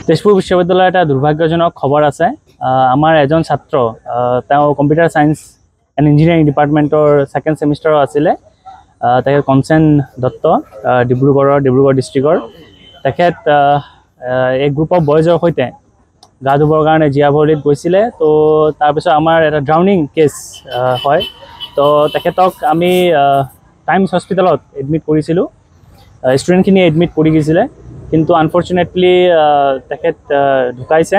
তেজপুৰ বিশ্ববিদ্যালয়ৰ এটা দুৰ্ভাগ্যজনক খবৰ আছে। আমাৰ এজন ছাত্ৰ তেওঁ কম্পিউটাৰ সায়েন্স এণ্ড ইঞ্জিনিয়াৰিং ডিপাৰ্টমেণ্টৰ সেকেন্ড সেমিষ্টাৰৰ আছিলে। তেখেত কনচেন দত্ত, ডিব্ৰুগড় ডিষ্ট্ৰিক্টৰ। তেখেত এক গ্ৰুপ অফ বয়জৰ সৈতে গা ধুবৰ কাৰণে জীয়াভৰলীত গৈছিলে। তো তাৰপিছত আমাৰ এটা ড্ৰাউনিং কেছ হয়। তো তেখেতক আমি টাইমছ হস্পিটেলত এডমিট কৰিছিলোঁ। ষ্টুডেণ্টখিনি এডমিট কৰি গৈছিলে, কিন্তু আনফৰ্চুনেটলি তেখেত ঢুকাইছে।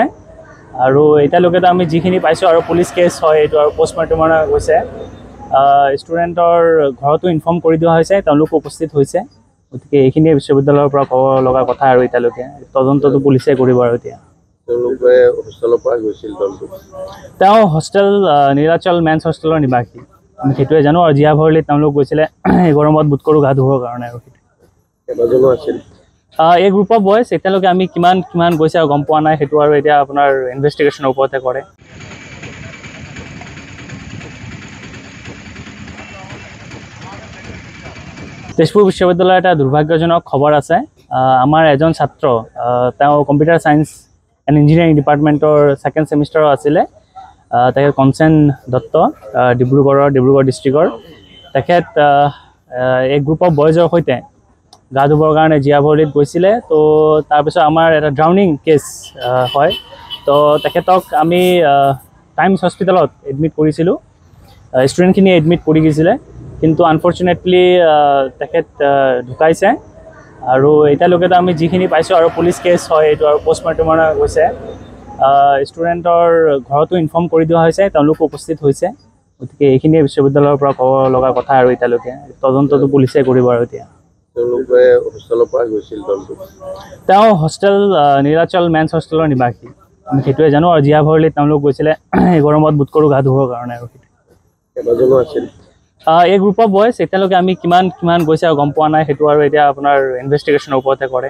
আৰু এতিয়ালৈকেতো আমি যিখিনি পাইছোঁ আৰু পুলিচ কেছ হয় এইটো, আৰু পষ্টমৰ্টেমৰ গৈছে। ষ্টুডেণ্টৰ ঘৰতো ইনফৰ্ম কৰি দিয়া হৈছে, তেওঁলোকো উপস্থিত হৈছে। গতিকে এইখিনিয়ে বিশ্ববিদ্যালয়ৰ পৰা ক'ব লগা কথা। আৰু এতিয়ালৈকে তদন্তটো পুলিচে কৰিব। আৰু এতিয়া তেওঁ হোষ্টেল নীলাচল মেন্স হোষ্টেলৰ নিবাসী, আমি সেইটোৱে জানো। আৰু জীয়াভৰলীত তেওঁলোক গৈছিলে এই গৰমত বোধ কৰোঁ গা ধুবৰ কাৰণে। আৰু এই গ্ৰুপ অফ বয়জ এতিয়ালৈকে আমি কিমান গৈছে আৰু গম পোৱা নাই। সেইটো আৰু এতিয়া আপোনাৰ ইনভেষ্টিগেশ্যনৰ ওপৰতে কৰে। তেজপুৰ বিশ্ববিদ্যালয়ৰ এটা দুৰ্ভাগ্যজনক খবৰ আছে। আমাৰ এজন ছাত্ৰ তেওঁ কম্পিউটাৰ সায়েন্স এণ্ড ইঞ্জিনিয়াৰিং ডিপাৰ্টমেণ্টৰ সেকেন্ড সেমিষ্টাৰৰ আছিলে। তেখেত কনচেন দত্ত, ডিব্ৰুগড় ডিষ্ট্ৰিক্টৰ। তেখেত এক গ্ৰুপ অফ বয়জৰ সৈতে গা ধুবৰ কাৰণে জীয়াভৰলীত গৈছিলে। তো তাৰপিছত আমাৰ এটা ড্ৰাউনিং কেছ হয়। তো তেখেতক আমি টাইমছ হস্পিটেলত এডমিট কৰিছিলোঁ। ষ্টুডেণ্টখিনি এডমিট কৰি গৈছিলে, কিন্তু আনফৰ্চুনেটলি তেখেত ঢুকাইছে। আৰু এতিয়ালৈকেতো আমি যিখিনি পাইছোঁ আৰু পুলিচ কেছ হয় এইটো, আৰু পষ্টমৰ্টেমৰ গৈছে। ষ্টুডেণ্টৰ ঘৰতো ইনফৰ্ম কৰি দিয়া হৈছে, তেওঁলোকো উপস্থিত হৈছে। গতিকে এইখিনিয়ে বিশ্ববিদ্যালয়ৰ পৰা ক'ব লগা কথা। আৰু এতিয়ালৈকে তদন্তটো পুলিচে কৰিব। আৰু এতিয়া তেওঁ হোষ্টেল নীলাচল মেন্স হোষ্টেলৰ নিবাসী, আমি সেইটোৱে জানো। আৰু জীয়াভৰলীত তেওঁলোক গৈছিলে এই গৰমত বোধ কৰোঁ গা ধুবৰ কাৰণে। আৰু এই গ্ৰুপ অফ বয়জ এতিয়ালৈকে আমি কিমান গৈছে আৰু গম পোৱা নাই। সেইটো আৰু এতিয়া আপোনাৰ ইনভেষ্টিগেশ্যনৰ ওপৰতে কৰে।